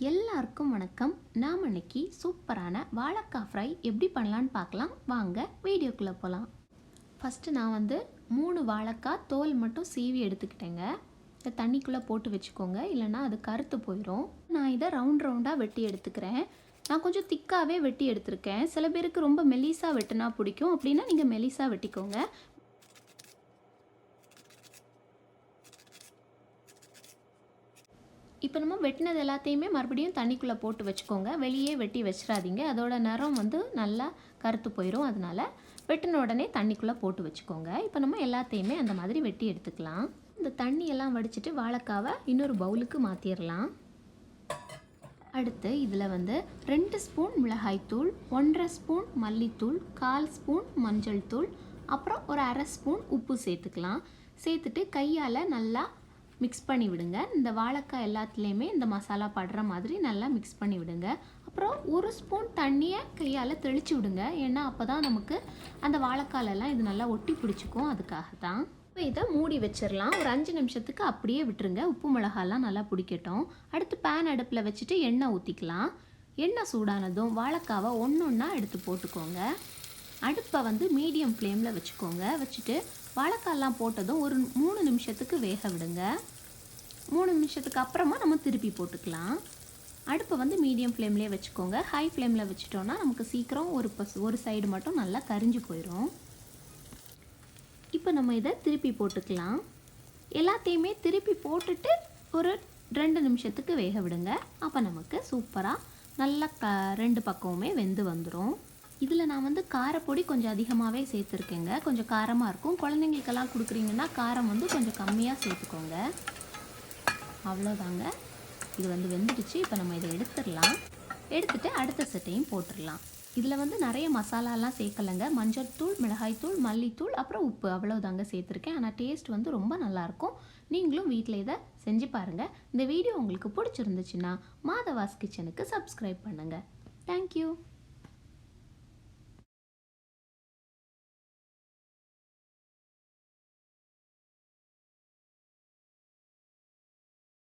எல்லாருக்கும் வணக்கம். நாம் இன்னைக்கு சூப்பரான வாழைக்காய் ஃப்ரை எப்படி பண்ணலான்னு பார்க்கலாம். வாங்க வீடியோக்குள்ளே போகலாம். ஃபஸ்ட்டு நான் 3 வாழைக்காய் தோல் மட்டும் சீவி எடுத்துக்கிட்டேங்க. இதை தண்ணிக்குள்ளே போட்டு வச்சுக்கோங்க, இல்லைனா அது கருத்து போயிடும். நான் இதை ரவுண்டாக வெட்டி எடுத்துக்கிறேன். நான் கொஞ்சம் திக்காகவே வெட்டி எடுத்திருக்கேன். சில பேருக்கு ரொம்ப மெலிசாக வெட்டினா பிடிக்கும், அப்படின்னா நீங்கள் மெலிசாக வெட்டிக்கோங்க. இப்போ நம்ம வெட்டினது எல்லாத்தையுமே மறுபடியும் தண்ணிக்குள்ளே போட்டு வச்சுக்கோங்க. வெளியே வெட்டி வச்சிடாதீங்க, அதோட நிறம் நல்லா கருத்து போயிடும். அதனால் வெட்டின உடனே தண்ணிக்குள்ளே போட்டு வச்சுக்கோங்க. இப்போ நம்ம எல்லாத்தையுமே அந்த மாதிரி வெட்டி எடுத்துக்கலாம். இந்த தண்ணியெல்லாம் வடிச்சிட்டு வாழைக்காவை இன்னொரு பவுலுக்கு மாற்றிடலாம். அடுத்து இதில் 2 ஸ்பூன் மிளகாய்த்தூள், 1.5 ஸ்பூன் மல்லித்தூள், 1/4 ஸ்பூன் மஞ்சள் தூள், அப்புறம் ஒரு 1/2 ஸ்பூன் உப்பு சேர்த்துக்கலாம். சேர்த்துட்டு கையால் நல்லா மிக்ஸ் பண்ணி விடுங்க. இந்த வாழைக்காய் எல்லாத்துலேயுமே இந்த மசாலா படுற மாதிரி நல்லா மிக்ஸ் பண்ணி விடுங்க. அப்புறம் 1 ஸ்பூன் தண்ணியை கையால் தெளித்து விடுங்க. ஏன்னா அப்போ தான் நமக்கு அந்த வாழைக்காலெல்லாம் இது நல்லா ஒட்டி பிடிச்சிக்கும், அதுக்காக தான். இப்போ இதை மூடி வச்சிடலாம். ஒரு 5 நிமிஷத்துக்கு அப்படியே விட்டுருங்க. உப்பு மிளகாலாம் நல்லா பிடிக்கட்டும். அடுத்து பேன் அடுப்பில் வச்சுட்டு எண்ணெய் ஊற்றிக்கலாம். எண்ணெய் சூடானதும் வாழைக்காவை ஒன்றா எடுத்து போட்டுக்கோங்க. அடுப்பை மீடியம் ஃப்ளேமில் வச்சுக்கோங்க. வச்சுட்டு வாழைக்காயெல்லாம் போட்டதும் ஒரு 3 நிமிஷத்துக்கு வேக விடுங்க. 3 நிமிஷத்துக்கு அப்புறமா நம்ம திருப்பி போட்டுக்கலாம். அடுப்பை மீடியம் ஃப்ளேம்லேயே வச்சுக்கோங்க. ஹை ஃப்ளேமில் வச்சுட்டோன்னா நமக்கு சீக்கிரம் ஒரு சைடு மட்டும் நல்லா கரிஞ்சு போயிடும். இப்போ நம்ம இதை திருப்பி போட்டுக்கலாம். எல்லாத்தையுமே திருப்பி போட்டுட்டு ஒரு 2 நிமிஷத்துக்கு வேக விடுங்க. அப்போ நமக்கு சூப்பராக நல்லா 2 பக்கமுமே வெந்து வந்துடும். இதில் நான் காரப்பொடி கொஞ்சம் அதிகமாகவே சேர்த்துருக்கேங்க. கொஞ்சம் காரமாக இருக்கும். குழந்தைங்களுக்கெல்லாம் கொடுக்குறீங்கன்னா காரம் கொஞ்சம் கம்மியாக சேர்த்துக்கோங்க. அவ்வளோதாங்க. இது வெந்துடுச்சு. இப்போ நம்ம இதை எடுத்துடலாம். எடுத்துகிட்டு அடுத்த செட்டையும் போட்டுடலாம். இதில் நிறைய மசாலாலாம் சேர்க்கலைங்க. மஞ்சள் தூள், மிளகாய்த்தூள், மல்லித்தூள், அப்புறம் உப்பு, அவ்வளோதாங்க சேர்த்துருக்கேன். ஆனால் டேஸ்ட் ரொம்ப நல்லாயிருக்கும். நீங்களும் வீட்டில் இதை செஞ்சு பாருங்கள். இந்த வீடியோ உங்களுக்கு பிடிச்சிருந்துச்சுன்னா மாதவாஸ் கிச்சனுக்கு சப்ஸ்கிரைப் பண்ணுங்கள். தேங்க்யூ.